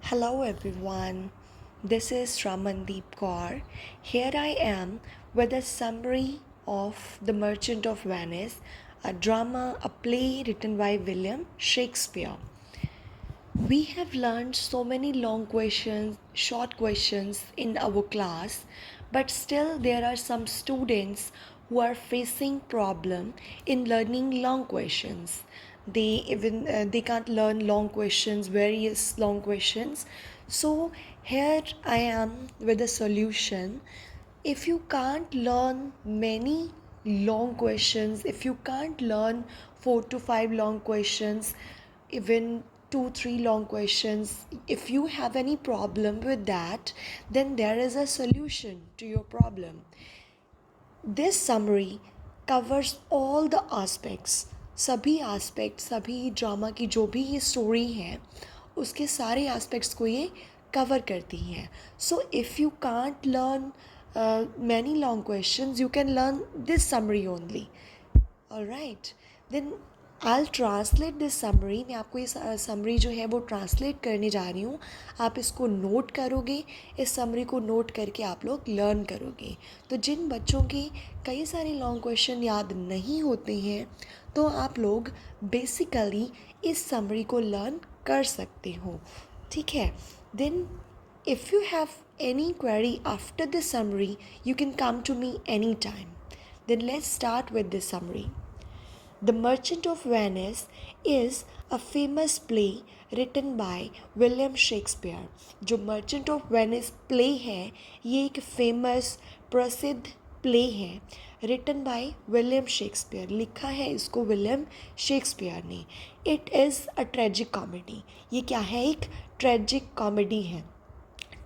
Hello everyone, this is Ramandeep Kaur. Here I am with a summary of The Merchant of Venice, a drama, a play written by William Shakespeare. We have learned so many long questions, short questions in our class, but still there are some students who are facing problem in learning long questions. They can't learn long questions, various long questions. So here I am with a solution. If you can't learn many long questions, if you can't learn 4 to 5 long questions, even 2 3 long questions, if you have any problem with that, then there is a solution to your problem. This summary covers all the aspects, सभी aspects, सभी drama की जो भी ये story है उसके सारे aspects को ये कवर करती हैं. So if you can't learn many long questions, you can learn this summary only. Alright, then I'll translate this summary. मैं आपको ये summary जो है वो ट्रांसलेट करने जा रही हूँ. आप इसको नोट करोगे, इस summary को नोट करके आप लोग लर्न करोगे. तो जिन बच्चों के कई सारे लॉन्ग क्वेश्चन याद नहीं होते हैं तो आप लोग बेसिकली इस summary को लर्न कर सकते हो. ठीक है. Then if you have any query after the summary, you can come to me anytime. Then let's start with this summary. The Merchant of Venice is a famous play written by William Shakespeare. जो Merchant of Venice play है ये एक famous प्रसिद्ध play है written by William Shakespeare. लिखा है इसको William Shakespeare ने. It is a tragic comedy. ये क्या है? एक tragic comedy है.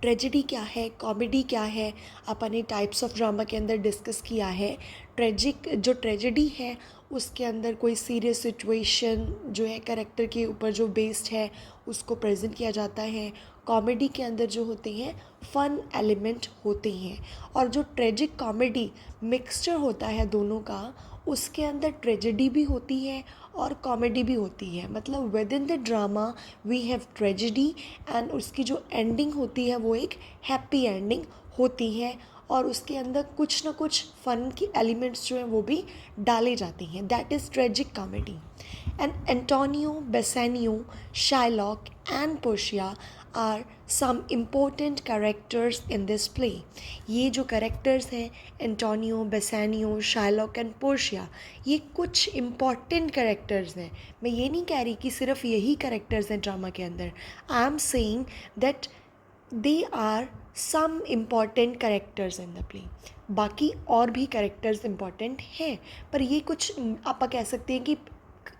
ट्रेजेडी क्या है, कॉमेडी क्या है, अपन ने टाइप्स ऑफ ड्रामा के अंदर डिस्कस किया है. ट्रेजिक जो ट्रेजेडी है उसके अंदर कोई सीरियस सिचुएशन जो है कैरेक्टर के ऊपर जो बेस्ड है उसको प्रेजेंट किया जाता है. कॉमेडी के अंदर जो होते हैं फ़न एलिमेंट होते हैं. और जो ट्रेजिक कॉमेडी मिक्सचर होता है दोनों का, उसके अंदर ट्रेजेडी भी होती है और कॉमेडी भी होती है. मतलब within the drama we have tragedy and उसकी जो एंडिंग होती है वो एक हैप्पी एंडिंग होती है और उसके अंदर कुछ ना कुछ फ़न की एलिमेंट्स जो हैं वो भी डाले जाते हैं. That is tragic comedy. And Antonio, Bassanio, Shylock and Portia are some important characters in this play. ये जो कैरेक्टर्स हैं Antonio, Bassanio, Shylock and Portia, ये कुछ इम्पॉर्टेंट कैरेक्टर्स हैं. मैं ये नहीं कह रही कि सिर्फ यही कैरेक्टर्स हैं ड्रामा के अंदर. I am saying that they are some important characters in the play. बाकी और भी कैरेक्टर्स इम्पॉर्टेंट हैं पर ये कुछ आप कह सकते हैं कि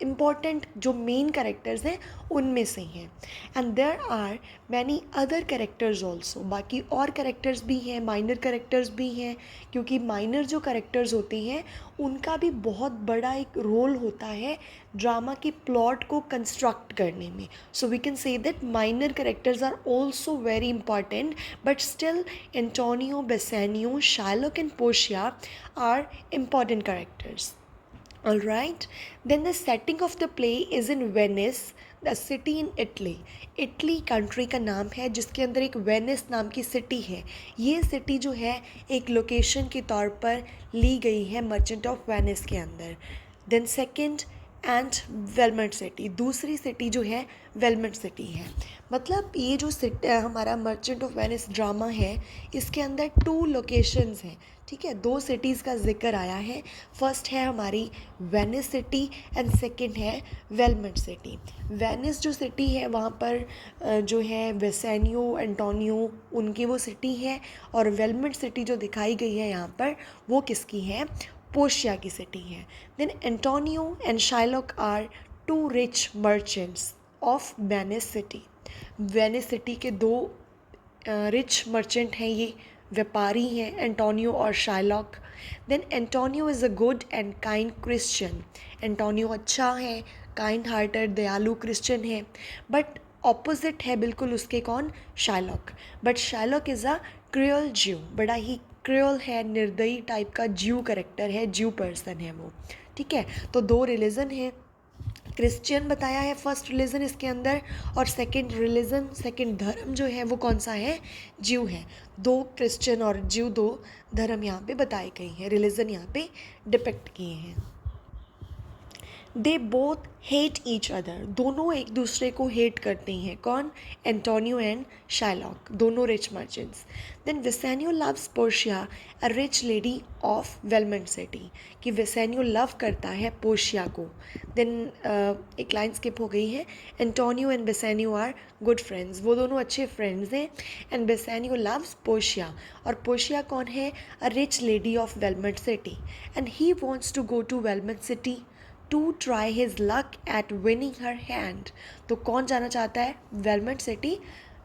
इम्पॉर्टेंट जो मेन कैरेक्टर्स हैं उनमें से हैं. And there are many other characters also. बाकी और कैरेक्टर्स भी हैं, माइनर कैरेक्टर्स भी हैं, क्योंकि माइनर जो कैरेक्टर्स होते हैं उनका भी बहुत बड़ा एक रोल होता है ड्रामा के प्लॉट को कंस्ट्रक्ट करने में. So we can say that minor characters are also very important, but still Antonio, Bassanio, Shylock and Portia are important characters. Alright, then the setting of the play is in Venice, the city in Italy. Italy country का नाम है जिसके अंदर एक Venice नाम की city है. ये सिटी जो है एक लोकेशन के तौर पर ली गई है मर्चेंट ऑफ वेनिस के अंदर. देन सेकंड एंड वेलमेंट सिटी, दूसरी सिटी जो है वेलमेंट सिटी है. मतलब ये जो हमारा मर्चेंट ऑफ वेनिस ड्रामा है इसके अंदर 2 लोकेशंस हैं. ठीक है, 2 सिटीज़ का जिक्र आया है. फर्स्ट है हमारी वेनिस सिटी एंड सेकंड है वेलमेंट सिटी. वेनिस जो सिटी है वहाँ पर जो है वेसेनियो, एंटोनियो उनकी वो सिटी है, और वेलमेंट सिटी जो दिखाई गई है यहाँ पर वो किसकी है? पोर्शिया की सिटी है. Then Antonio and Shylock are 2 rich merchants of Venice city. Venice city के 2 रिच मर्चेंट हैं, ये व्यापारी हैं, एंटोनियो और Shylock. Then Antonio is a good and kind Christian. Antonio अच्छा है, काइंड हार्टेड, दयालु क्रिश्चियन है. बट ऑपोजिट है बिल्कुल उसके कौन? Shylock. But Shylock is a cruel Jew. बड़ा ही क्रियोल है, निर्दयी टाइप का ज्यू करेक्टर है, ज्यू पर्सन है वो. ठीक है, तो 2 रिलीजन है. क्रिश्चियन बताया है फर्स्ट रिलीजन इसके अंदर, और सेकंड रिलीजन, सेकंड धर्म जो है वो कौन सा है, ज्यू है। दो क्रिश्चियन और ज्यू, दो धर्म यहाँ पे बताए गए हैं, रिलीजन यहाँ पे डिपिक्ट किए हैं। They both hate each other, दोनों एक दूसरे को हेट करते हैं। कौन, एंटोनियो एंड शाइलॉक, दोनों rich merchants. Then Bassanio loves Portia a rich lady of Belmont city, कि विसेनियो लव करता है पोर्शिया को। देन एक लाइन स्किप हो गई है, Antonio and Bassanio are good friends, वो दोनों अच्छे फ्रेंड्स हैं। एंड विसेनियो लव्स पोर्शिया, और पोर्शिया कौन है, a rich lady of Belmont city, and he wants to go to Belmont city to try his luck at winning her hand. तो कौन जाना चाहता है वेलमेंट सिटी,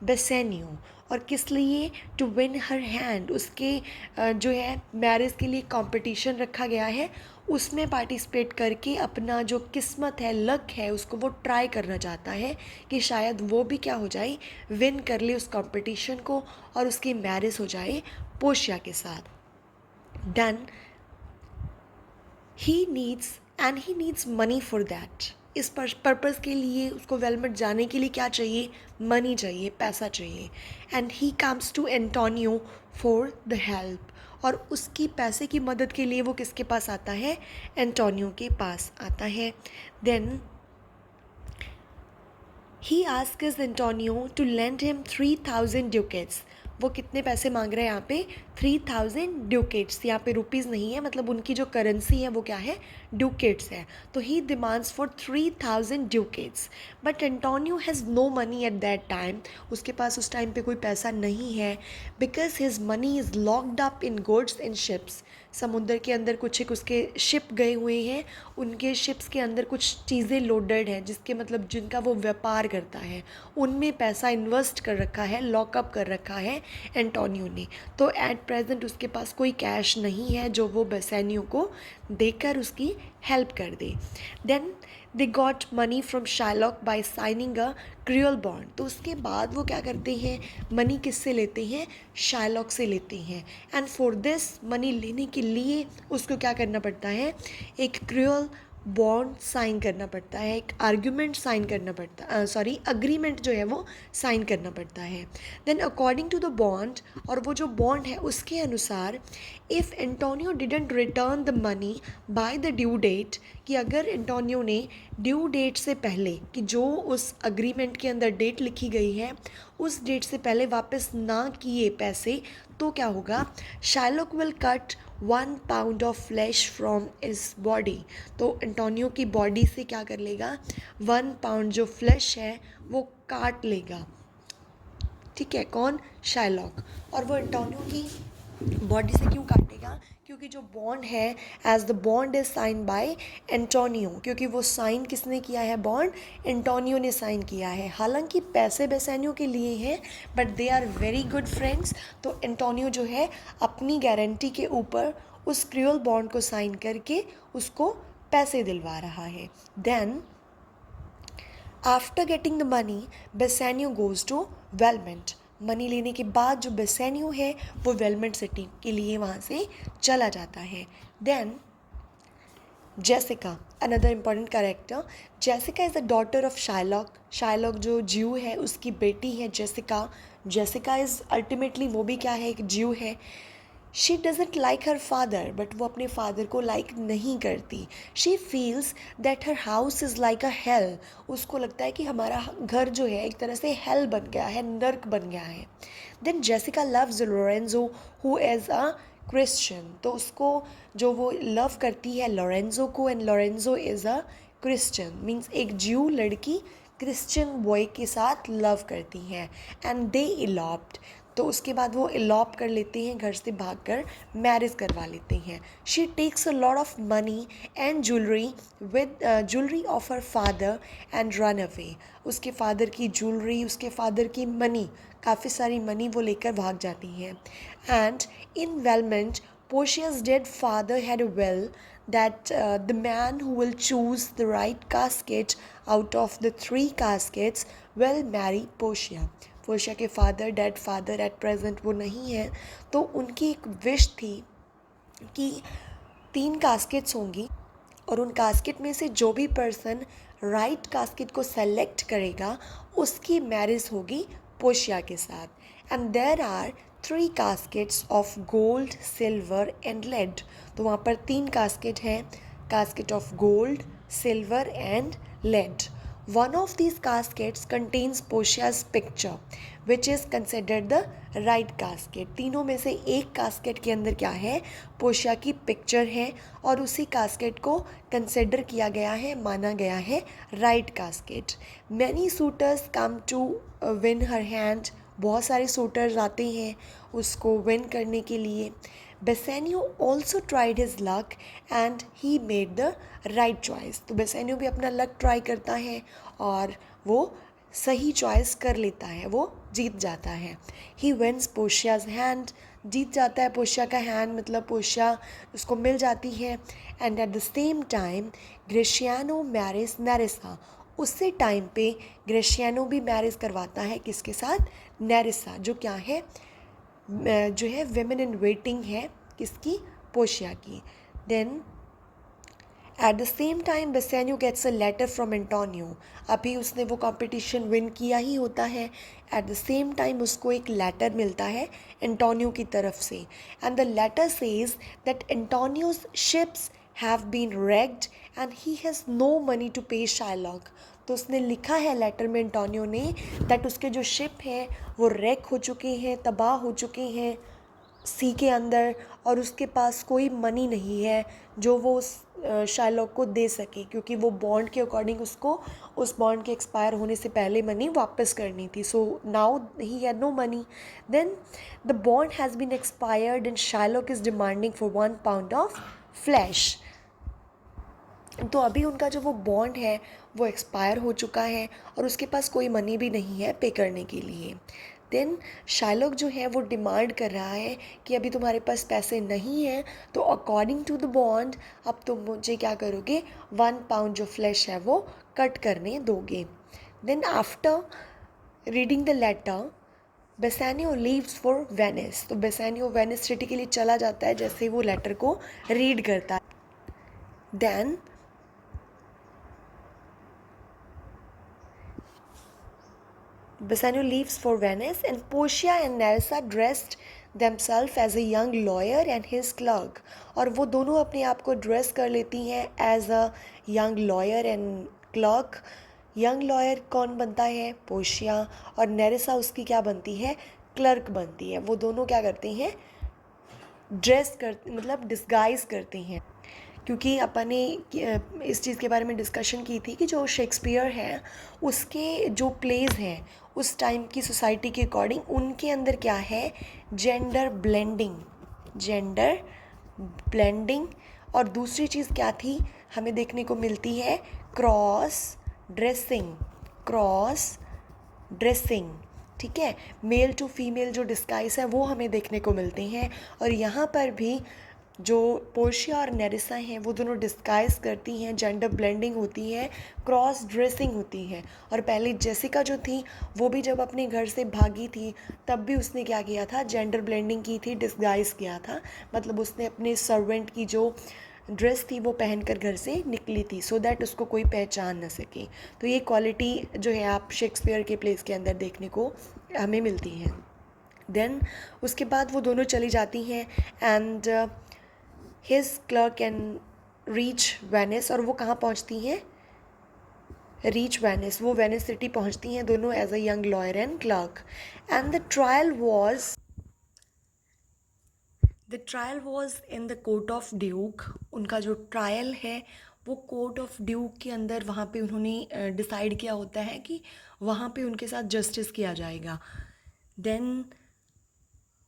बेसेनियो, और किस लिए, टू विन हर हैंड, उसके जो है मैरिज के लिए कंपटीशन रखा गया है, उसमें पार्टिसिपेट करके अपना जो किस्मत है, लक है, उसको वो ट्राई करना चाहता है कि शायद वो भी क्या हो जाए, विन कर ले उस कंपटीशन को और उसकी मैरिज हो जाए पोर्शिया के साथ। Then he needs money for that, इस पर्पज़ के लिए उसको वेलमेंट जाने के लिए क्या चाहिए, मनी चाहिए, पैसा चाहिए। And he comes to Antonio for the help, और उसकी पैसे की मदद के लिए वो किसके पास आता है, एंटोनियो के पास आता है। Then he asks Antonio to lend him 3000 ducats, वो कितने पैसे मांग रहे हैं यहाँ पे, 3000 ड्यूकेट्स, यहाँ पे रुपीज़ नहीं है, मतलब उनकी जो करेंसी है वो क्या है, ड्यूकेट्स है। तो he demands for 3000 ducats, but Antonio has no money at that time, उसके पास उस टाइम पे कोई पैसा नहीं है, because his money is locked up in goods in ships, समुद्र के अंदर कुछ एक उसके शिप गए हुए हैं, उनके शिप्स के अंदर कुछ चीज़ें लोडेड हैं, जिसके मतलब जिनका वो व्यापार करता है, उनमें पैसा इन्वेस्ट कर रखा है, लॉकअप कर रखा है एंटोनियो ने। तो एट प्रेजेंट उसके पास कोई कैश नहीं है जो वो बेसेनियो को देकर उसकी हेल्प कर दे। Then they got money from Shylock by signing a cruel bond, तो उसके बाद वो क्या करते हैं, मनी किससे लेते हैं, शाइलॉक से लेते हैं। एंड फॉर दिस, मनी लेने के लिए उसको क्या करना पड़ता है, एक क्रूअल बॉन्ड साइन करना पड़ता है, एक आर्ग्यूमेंट साइन करना पड़ता, अग्रीमेंट जो है वो साइन करना पड़ता है। Then according to the bond, और वो जो बॉन्ड है उसके अनुसार, if Antonio didn't return the money by the due date, कि अगर एंटोनियो ने ड्यू डेट से पहले, कि जो उस अग्रीमेंट के अंदर डेट लिखी गई है उस डेट से पहले वापस ना किए पैसे, तो क्या होगा, Shylock will cut 1 pound of flash from इस बॉडी, तो एंटोनियो की बॉडी से क्या कर लेगा, 1 पाउंड जो फ्लैश है वो काट लेगा। ठीक है, कौन, शाइलॉक। और वो एंटोनियो की बॉडी से क्यों काटेगा, क्योंकि जो बॉन्ड है, as the bond is sign by Antonio, क्योंकि वो साइन किसने किया है, बॉन्ड एंटोनियो ने साइन किया है। हालांकि पैसे बेसेनियो के लिए हैं, but they are very good friends, तो एंटोनियो जो है अपनी गारंटी के ऊपर उस क्रूअल बॉन्ड को साइन करके उसको पैसे दिलवा रहा है। Then after getting the money, Bassanio goes to Belmont, money लेने के बाद जो बेसेनियो है वो वेलमेंट सिटी के लिए वहाँ से चला जाता है। Then Jessica, another important character, Jessica is the daughter of Shylock, Shylock जो ज्यू है उसकी बेटी है जेसिका। जेसिका इज़ अल्टीमेटली वो भी क्या है, एक ज्यू है। She doesn't like her father, but वो अपने फादर को लाइक नहीं करती। She feels that her house is like a hello, उसको लगता है कि हमारा घर जो है एक तरह से हेल बन गया है, नर्क बन गया है। Then Jessica loves Lorenzo who is a Christian, तो उसको जो वो लव करती है लोरेंजो को, and Lorenzo is a Christian, means एक ज्यू लड़की क्रिश्चियन बॉय के साथ लव करती हैं। एंड दे इलॉप्ड, तो उसके बाद वो इलॉप कर लेते हैं, घर से भागकर मैरिज करवा लेते हैं। She takes a lot of money and jewellery with jewellery of her father and run away, उसके फादर की ज्वेलरी, उसके फादर की मनी, काफ़ी सारी मनी वो लेकर भाग जाती हैं। And in Belmont, Portia's dead father had a will that the man who will choose the right casket out of the 3 caskets will marry Portia. Portia के father, dead father at present वो नहीं है, तो उनकी एक wish थी कि 3 कास्केट्स होंगी, और उन कास्केट में से जो भी पर्सन राइट कास्केट को सेलेक्ट करेगा उसकी मैरिज होगी पोशिया के साथ। And there are 3 caskets of gold, silver and lead. तो वहाँ पर 3 कास्केट हैं, casket of gold, silver and lead. One of these caskets contains Portia's picture, which is considered the right casket. तीनों में से एक कास्केट के अंदर क्या है, पोशिया की पिक्चर है और उसी कास्केट को कंसिडर किया गया है, माना गया है right casket. Many suitors come to win her hand. बहुत सारे सूटर्स आते हैं उसको विन करने के लिए। Bassanio also tried his luck and he made the right choice. तो बेसेनियो भी अपना लक ट्राई करता है और वो सही चॉइस कर लेता है, वो जीत जाता है। ही विन्स पोशियाज हैंड, जीत जाता है पोशिया का हैंड, मतलब पोशिया उसको मिल जाती है। And at the same time Gratiano marriage Nerissa. उसी टाइम पे ग्रेशियानो भी मैरिज करवाता है किसके साथ, नेरिसा, जो क्या है, जो है विमेन इन वेटिंग है किसकी, पोशिया की। Then at the same time Bassanio gets a letter from Antonio. अभी उसने वो कंपटीशन विन किया ही होता है। एट द सेम टाइम उसको एक लेटर मिलता है एंटोनियो की तरफ से। And the letter says that Antonio's ships have been wrecked and he has no money to pay Shylock. तो उसने लिखा है लेटर में एंटोनियो ने दैट उसके जो शिप हैं वो रैक हो चुके हैं, तबाह हो चुके हैं सी के अंदर, और उसके पास कोई मनी नहीं है जो वो उस शाइलॉक को दे सके, क्योंकि वो बॉन्ड के अकॉर्डिंग उसको उस बॉन्ड के एक्सपायर होने से पहले मनी वापस करनी थी। So now he had no money. Then the bond has been expired and Shylock is demanding for 1 pound of flesh. तो अभी उनका जो वो बॉन्ड है वो एक्सपायर हो चुका है और उसके पास कोई मनी भी नहीं है पे करने के लिए। देन शाइलॉक जो है वो डिमांड कर रहा है कि अभी तुम्हारे पास पैसे नहीं हैं, तो अकॉर्डिंग टू द बॉन्ड अब तुम मुझे क्या करोगे, 1 pound जो फ्लैश है वो कट करने दोगे। Then after reading the letter Bassanio leaves for Venice. तो बेसानियो वेनिस सिटी के लिए चला जाता है जैसे ही वो लेटर को रीड करता है। Then Bassanio leaves for Venice and Portia and Nerissa dressed themselves as a young lawyer and his clerk। और वो दोनों अपने आप को ड्रेस कर लेती हैं as a young lawyer and clerk. Young lawyer कौन बनता है, पोशिया, और नेरिसा उसकी क्या बनती है, क्लर्क बनती है। वो दोनों क्या करते हैं, ड्रेस कर मतलब डिस्गाइज करते हैं। क्योंकि अपन ने इस चीज़ के बारे में डिस्कशन की थी कि जो शेक्सपियर है उसके जो प्लेज हैं उस टाइम की सोसाइटी के अकॉर्डिंग उनके अंदर क्या है, जेंडर ब्लेंडिंग, जेंडर ब्लेंडिंग। और दूसरी चीज़ क्या थी, हमें देखने को मिलती है क्रॉस ड्रेसिंग, क्रॉस ड्रेसिंग, ठीक है, मेल टू फीमेल जो डिस्गाइज है वो हमें देखने को मिलते हैं। और यहाँ पर भी जो पोर्शिया और नेरिसा हैं वो दोनों डिस्गाइज करती हैं, जेंडर ब्लेंडिंग होती है, क्रॉस ड्रेसिंग होती है। और पहले जेसिका जो थी वो भी जब अपने घर से भागी थी तब भी उसने क्या किया था, जेंडर ब्लेंडिंग की थी, डिस्गाइज किया था, मतलब उसने अपने सर्वेंट की जो ड्रेस थी वो पहनकर घर से निकली थी सो दैट उसको कोई पहचान न सके। तो ये क्वालिटी जो है आप शेक्सपियर के प्लेस के अंदर देखने को हमें मिलती है। देन उसके बाद वो दोनों चली जाती हैं and his clerk can reach Venice. और वो कहाँ पहुँचती हैं, रीच वेनिस, वो वेनिस सिटी पहुँचती हैं दोनों as a young lawyer and clerk. And the trial was in the court of duke. उनका जो ट्रायल है वो कोर्ट ऑफ ड्यूक के अंदर, वहाँ पे उन्होंने डिसाइड किया होता है कि वहाँ पे उनके साथ जस्टिस किया जाएगा। देन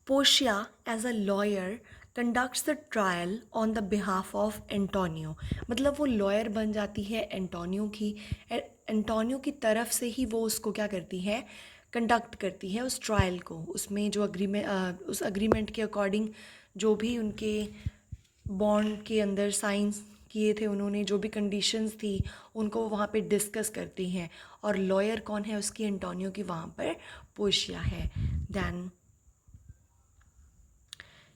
पोशिया as a lawyer conducts the trial on the behalf of Antonio. मतलब वो लॉयर बन जाती है एंटोनियो की, एंटोनियो की तरफ से ही वो उसको क्या करती है, कंडक्ट करती है उस ट्रायल को। उसमें जो उस अग्रीमेंट के अकॉर्डिंग जो भी उनके बॉन्ड के अंदर साइंस किए थे उन्होंने, जो भी कंडीशंस थी उनको वहाँ पे डिस्कस करती हैं। और लॉयर कौन है उसकी, एंटोनियो की वहाँ पर पोशिया है। Then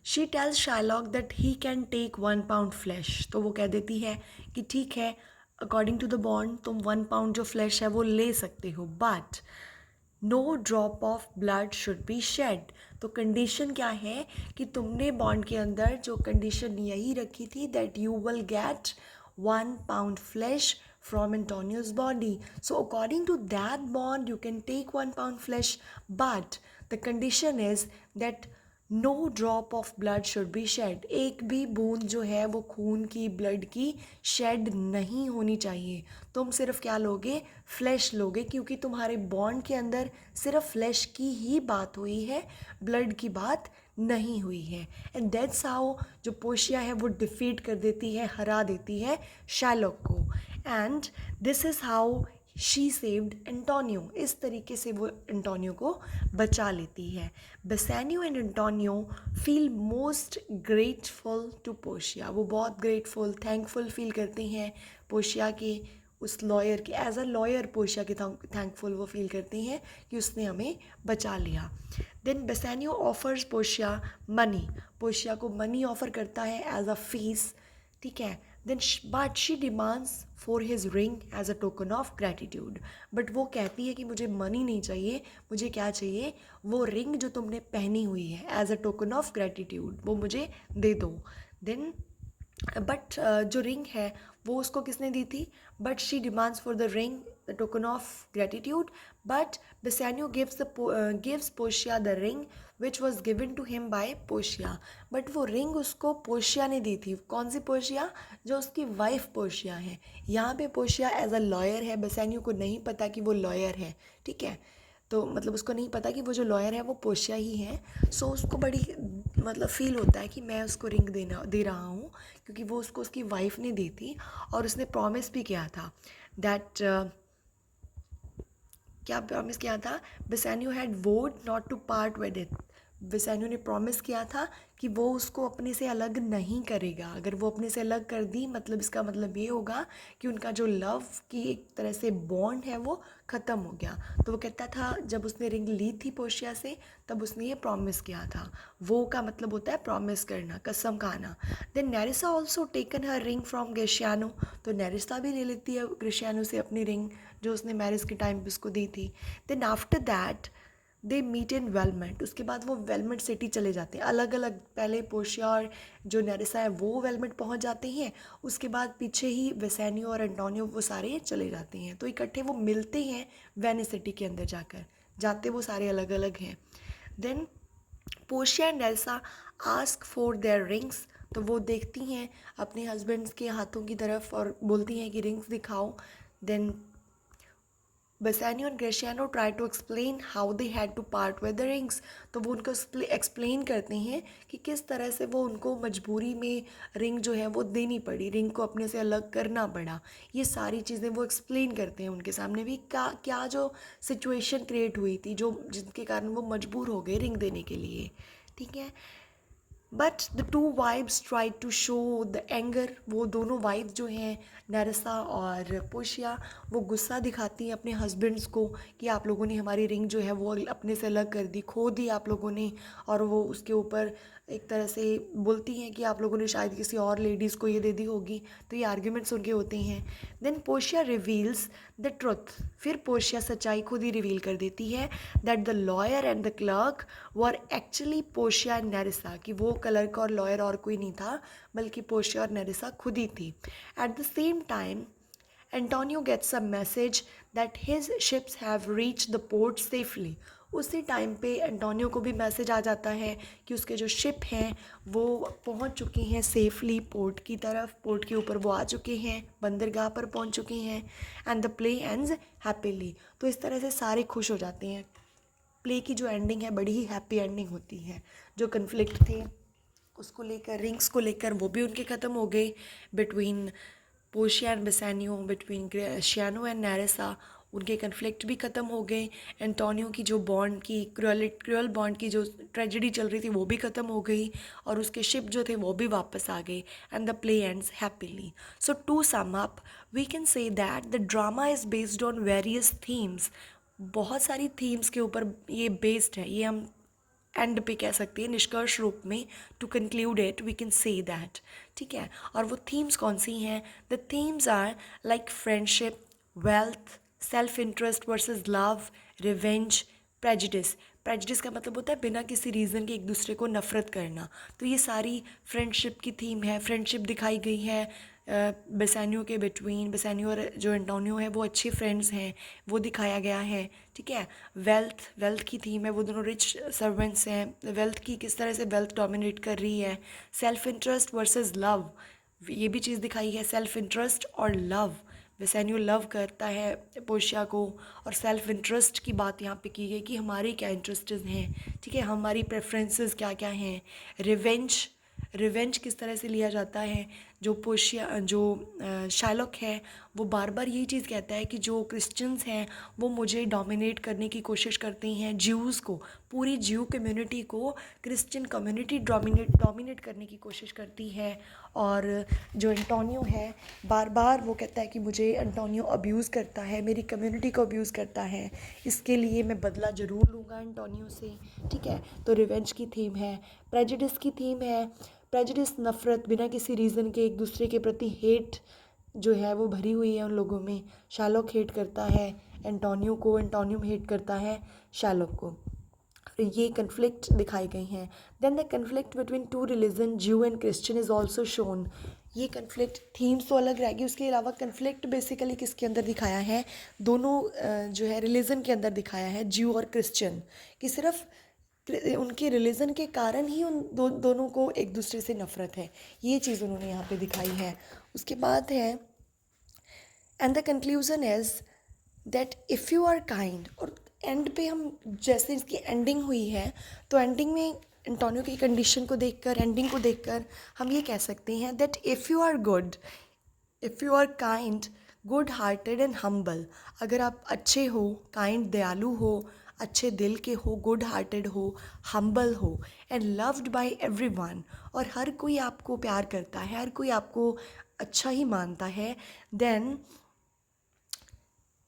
she tells Shylock that he can take 1 pound flesh. तो वो कह देती है कि ठीक है, अकॉर्डिंग टू द बॉन्ड तुम 1 पाउंड जो फ्लैश है वो ले सकते हो, but no drop of blood should be shed. तो कंडीशन क्या है कि तुमने बॉन्ड के अंदर जो कंडीशन यही रखी थी that you will get 1 pound flash from Antonio's body. So according to that bond you can take 1 pound flesh, but the condition is that no drop of blood should be shed. एक भी बूंद जो है वो खून की, blood की shade नहीं होनी चाहिए। तुम सिर्फ क्या लोगे, फ्लैश लोगे, क्योंकि तुम्हारे बॉन्ड के अंदर सिर्फ फ्लैश की ही बात हुई है, ब्लड की बात नहीं हुई है। एंड दैट्स हाउ जो पोशिया है वो डिफीट कर देती है, हरा देती है शैलॉक को। And this is how she saved Antonio. इस तरीके से वो एंटोनियो को बचा लेती है। Bassanio and Antonio feel most grateful to पोशिया। वो बहुत ग्रेटफुल, थैंकफुल फील करते हैं पोशिया के उस लॉयर के, एज अ लॉयर पोशिया के थैंकफुल वो फील करते हैं कि उसने हमें बचा लिया। देन बेसानियो ऑफर्स पोशिया मनी। पोशिया को मनी ऑफर करता है एज अ फीस, ठीक है। Then but she demands for his ring as a token of gratitude. But वो कहती है कि मुझे मनी नहीं चाहिए, मुझे क्या चाहिए, वो रिंग जो तुमने पहनी हुई है as a token of gratitude, वो मुझे दे दो। देन बट जो रिंग है वो उसको किसने दी थी, but she demands for the ring the token of gratitude, but बेसानियो gives पोशिया the ring which was given to him by पोशिया। But वो रिंग उसको पोशिया ने दी थी। कौन सी पोशिया, जो उसकी वाइफ पोशिया है। यहाँ पे पोशिया एज अ लॉयर है, बेसानियो को नहीं पता कि वो लॉयर है, ठीक है। तो मतलब उसको नहीं पता कि वो जो लॉयर है वो पोशिया ही है। सो उसको बड़ी मतलब फील होता है कि मैं उसको रिंग दे रहा हूँ, क्योंकि वो उसको उसकी वाइफ ने दी थी और उसने प्रॉमिस भी किया था दैट क्या प्रॉमिस किया था, Bassanio had vowed not to part with it. Bassanio ने प्रॉमिस किया था कि वो उसको अपने से अलग नहीं करेगा। अगर वो अपने से अलग कर दी, मतलब इसका मतलब ये होगा कि उनका जो लव की एक तरह से बॉन्ड है वो ख़त्म हो गया। तो वो कहता था, जब उसने रिंग ली थी पोशिया से तब उसने ये प्रॉमिस किया था। वो का मतलब होता है प्रॉमिस करना, कसम खाना। Then Nerissa also taken her ring from Gratiano. तो नेरिसा भी ले लेती है ग्रेशियानो से अपनी रिंग जो उसने मैरिज के टाइम पे उसको दी थी। Then after that they meet in Belmont. उसके बाद वो वेलमेट सिटी चले जाते हैं अलग अलग। पहले पोशिया और जो नेरिसा है वो वेलमेट पहुंच जाते हैं, उसके बाद पीछे ही बेसानियो और एंटोनियो वो सारे चले जाते हैं। तो इकट्ठे वो मिलते हैं वेनिस सिटी के अंदर जाकर, जाते वो सारे अलग अलग हैं। देन पोशिया and Nerissa ask for their rings. तो वो देखती हैं अपने हस्बैंड्स के हाथों की तरफ और बोलती हैं कि रिंग्स दिखाओ। Then Bassanio and Gratiano try to explain how they had to part with the rings. तो वो उनको एक्सप्लेन करते हैं कि किस तरह से वो उनको मजबूरी में रिंग जो है वो देनी पड़ी, रिंग को अपने से अलग करना पड़ा। ये सारी चीज़ें वो एक्सप्लेन करते हैं उनके सामने भी, क्या जो सिचुएशन क्रिएट हुई थी जो जिनके कारण वो मजबूर हो गए रिंग देने के लिए, ठीक है। But the two wives try to show the anger. वो दोनों वाइब्स जो हैं नेरिसा और पोशिया, वो गुस्सा दिखाती हैं अपने हस्बैंड्स को कि आप लोगों ने हमारी रिंग जो है वो अपने से अलग कर दी, खो दी आप लोगों ने। और वो उसके ऊपर एक तरह से बोलती हैं कि आप लोगों ने शायद किसी और लेडीज़ को ये दे दी होगी। तो ये आर्ग्यूमेंट्स उनके होते हैं। देन पोशिया रिवील्स द ट्रुथ। फिर पोशिया सच्चाई खुद ही रिवील कर देती है that the lawyer and the clerk were actually पोशिया एंड नेरिसा। कि वो क्लर्क और लॉयर और कोई नहीं था, बल्कि पोशिया और नेरिसा खुद ही थी। At the same time Antonio gets a message that his ships have reach the port safely. उसी टाइम पे एंटोनियो को भी मैसेज आ जाता है कि उसके जो शिप हैं वो पहुंच चुकी हैं सेफली पोर्ट की तरफ, पोर्ट के ऊपर वो आ चुके हैं, बंदरगाह पर पहुंच चुके हैं। And the play ends happily. तो इस तरह से सारे खुश हो जाते हैं। प्ले की जो एंडिंग है बड़ी ही हैप्पी एंडिंग होती है। जो कन्फ्लिक्ट थे उसको लेकर, रिंग्स को लेकर, वो भी उनके ख़त्म हो गए बिटवीन पोशिया and Bassanio, between Gratiano and Nerissa. उनके कन्फ्लिक्ट भी ख़त्म हो गए। एंटोनियो की जो बॉन्ड की क्रूअल बॉन्ड की जो ट्रेजेडी चल रही थी वो भी ख़त्म हो गई, और उसके शिप जो थे वो भी वापस आ गए। And the play ends happily. So to sum up we can say that the drama is based on various themes. बहुत सारी थीम्स के ऊपर ये बेस्ड है, ये हम एंड पे कह सकते हैं, निष्कर्ष रूप में, to conclude it we can say that, ठीक है। और वो थीम्स कौन सी हैं? The themes are like friendship, wealth, self interest versus love, revenge, prejudice. Prejudice का मतलब होता है बिना किसी रीज़न के एक दूसरे को नफ़रत करना। तो ये सारी फ्रेंडशिप की थीम है। फ्रेंडशिप दिखाई गई है बेसानियो के बिटवीन। बेसानियो और जो एंटोनियो है वो अच्छे फ्रेंड्स हैं, वो दिखाया गया है, ठीक है। वेल्थ, वेल्थ की थीम है, वो दोनों रिच सर्वेंट्स हैं। वेल्थ की किस तरह से वेल्थ डोमिनेट कर रही है। सेल्फ इंटरेस्ट वर्सेस लव, ये भी चीज़ दिखाई है, सेल्फ इंटरेस्ट और लव। बेसानियो लव करता है पोर्शिया को, और सेल्फ इंटरेस्ट की बात यहाँ पे की गई कि हमारे क्या इंटरेस्टेड हैं, ठीक है, हमारी प्रेफरेंसेस क्या क्या हैं। रिवेंज, रिवेंज किस तरह से लिया जाता है। जो पोर्शिया, जो शाइलॉक है, वो बार बार यही चीज़ कहता है कि जो क्रिश्चियंस हैं वो मुझे डोमिनेट करने की कोशिश करते हैं। ज्यूज़ को, पूरी ज्यू कम्युनिटी को क्रिश्चियन कम्युनिटी डोमिनेट करने की कोशिश करती है। और जो एंटोनियो है, बार बार वो कहता है कि मुझे एंटोनियो अब्यूज़ करता है, मेरी कम्युनिटी को अब्यूज़ करता है, इसके लिए मैं बदला ज़रूर लूँगा एंटोनियो से, ठीक है। तो रिवेंज की थीम है। प्रेजुडिस की थीम है। प्रेजुडिस नफ़रत, बिना किसी रीज़न के एक दूसरे के प्रति हेट जो है वो भरी हुई है उन लोगों में। शार्लोक हेट करता है एंटोनियो को, एंटोनियो हेट करता है शार्लोक को। ये कन्फ्लिक्ट दिखाई गई हैं। Then the conflict between two religion, Jew and Christian, is also shown. ये कन्फ्लिक्ट थीम्स तो अलग रहेगी, उसके अलावा कन्फ्लिक्ट बेसिकली किसके अंदर दिखाया है? दोनों जो है रिलीजन के अंदर दिखाया है, ज्यू और क्रिश्चियन, कि सिर्फ उनके रिलीजन के कारण ही उन दोनों को एक दूसरे से नफ़रत है। ये चीज़ उन्होंने यहाँ पे दिखाई है। उसके बाद है, and the conclusion is that if you are kind. और एंड पे हम, जैसे इसकी एंडिंग हुई है, तो एंडिंग में एंटोनियो की कंडीशन को देखकर, एंडिंग को देखकर हम ये कह सकते हैं that if you are good, if you are kind, good hearted and humble, अगर आप अच्छे हो, काइंड दयालु हो, अच्छे दिल के हो, गुड हार्टेड हो, हम्बल हो, एंड लव्ड बाय एवरीवन, और हर कोई आपको प्यार करता है, हर कोई आपको अच्छा ही मानता है, then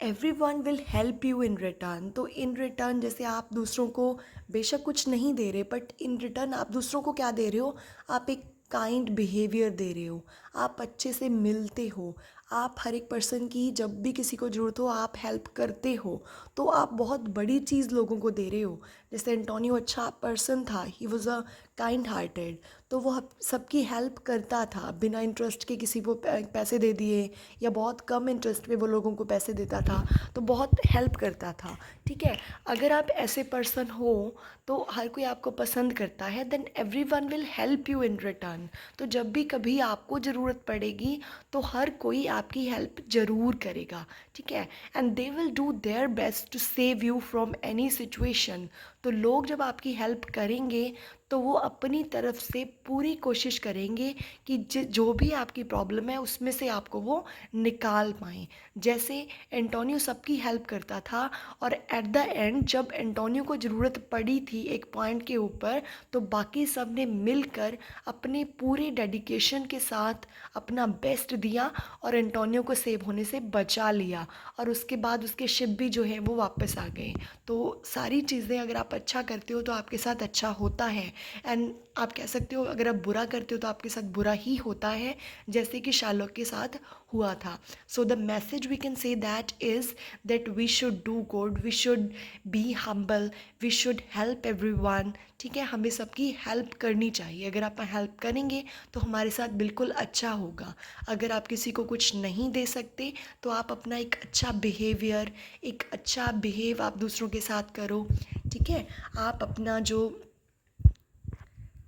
every one will help you in return. तो इन रिटर्न, जैसे आप दूसरों को बेशक कुछ नहीं दे रहे, बट इन रिटर्न आप दूसरों को क्या दे रहे हो? आप एक काइंड बिहेवियर दे रहे हो, आप अच्छे से मिलते हो, आप हर एक पर्सन की जब भी किसी को ज़रूरत हो आप हेल्प करते हो, तो आप बहुत बड़ी चीज़ लोगों को दे रहे हो। जैसे एंटोनियो अच्छा पर्सन था, he was a kind hearted, तो वो सबकी हेल्प करता था, बिना इंटरेस्ट के किसी को पैसे दे दिए, या बहुत कम इंटरेस्ट पे वो लोगों को पैसे देता था, तो बहुत हेल्प करता था, ठीक है। अगर आप ऐसे पर्सन हो तो हर कोई आपको पसंद करता है, then every one will help you in return. तो जब भी कभी आपको ज़रूरत पड़ेगी तो हर कोई आपकी हेल्प ज़रूर करेगा, ठीक है। And they will do their best to save you from any situation. तो लोग जब आपकी हेल्प करेंगे तो वो अपनी तरफ से पूरी कोशिश करेंगे कि जो भी आपकी प्रॉब्लम है उसमें से आपको वो निकाल पाएँ। जैसे एंटोनियो सबकी हेल्प करता था, और एट द एंड जब एंटोनियो को ज़रूरत पड़ी थी एक पॉइंट के ऊपर, तो बाकी सब ने मिलकर अपने पूरे डेडिकेशन के साथ अपना बेस्ट दिया और एंटोनियो को सेव होने से बचा लिया, और उसके बाद उसके शिप भी जो है वो वापस आ गए। तो सारी चीज़ें अगर आप अच्छा करते हो तो आपके साथ अच्छा होता है, एंड आप कह सकते हो अगर आप बुरा करते हो तो आपके साथ बुरा ही होता है, जैसे कि शार्लोक के साथ हुआ था। So the message we can say that is that we should do good, we should be humble, we should help everyone, ठीक है। हमें सबकी हेल्प करनी चाहिए। अगर आप हेल्प करेंगे तो हमारे साथ बिल्कुल अच्छा होगा। अगर आप किसी को कुछ नहीं दे सकते तो आप अपना एक अच्छा बिहेवियर, एक अच्छा बिहेव आप दूसरों के साथ करो, ठीक है। आप अपना जो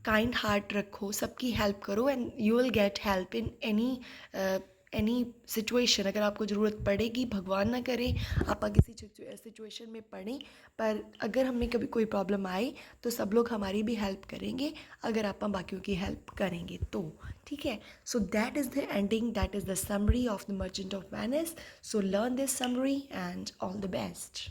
काइंड हार्ट रखो, सबकी हेल्प करो, and you will get help in any situation. अगर आपको ज़रूरत पड़ेगी, भगवान ना करे आप किसी सिचुएशन में पड़ें, पर अगर हमें कभी कोई प्रॉब्लम आए तो सब लोग हमारी भी हेल्प करेंगे, अगर आप बाकियों की हेल्प करेंगे तो, ठीक है। So that is the ending, that is the summary of the merchant of Venice. So learn this summary and all the best.